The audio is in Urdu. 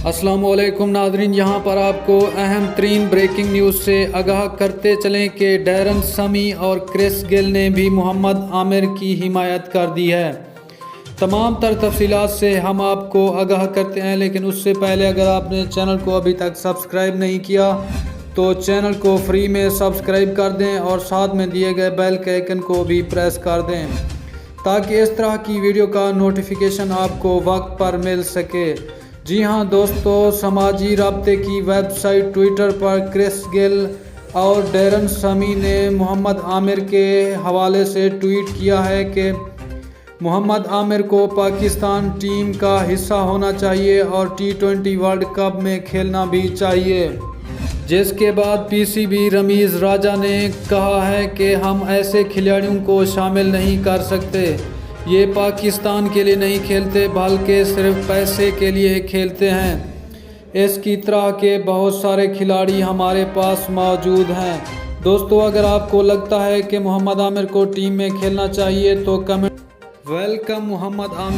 السلام علیکم ناظرین، یہاں پر آپ کو اہم ترین بریکنگ نیوز سے آگاہ کرتے چلیں کہ ڈیرن سمی اور کرس گیل نے بھی محمد عامر کی حمایت کر دی ہے۔ تمام تر تفصیلات سے ہم آپ کو آگاہ کرتے ہیں، لیکن اس سے پہلے اگر آپ نے چینل کو ابھی تک سبسکرائب نہیں کیا تو چینل کو فری میں سبسکرائب کر دیں اور ساتھ میں دیے گئے بیل کے آئیکن کو بھی پریس کر دیں تاکہ اس طرح کی ویڈیو کا نوٹیفیکیشن آپ کو وقت پر مل سکے۔ جی ہاں دوستو، سماجی رابطے کی ویب سائٹ ٹوئٹر پر کرس گیل اور ڈیرن سمی نے محمد عامر کے حوالے سے ٹویٹ کیا ہے کہ محمد عامر کو پاکستان ٹیم کا حصہ ہونا چاہیے اور ٹی20 ورلڈ کپ میں کھیلنا بھی چاہیے، جس کے بعد پی سی بی رمیز راجہ نے کہا ہے کہ ہم ایسے کھلاڑیوں کو شامل نہیں کر سکتے، یہ پاکستان کے لیے نہیں کھیلتے بلکہ صرف پیسے کے لیے کھیلتے ہیں۔ اس کی طرح کے بہت سارے کھلاڑی ہمارے پاس موجود ہیں۔ دوستو، اگر آپ کو لگتا ہے کہ محمد عامر کو ٹیم میں کھیلنا چاہیے تو کمنٹ ویلکم محمد عامر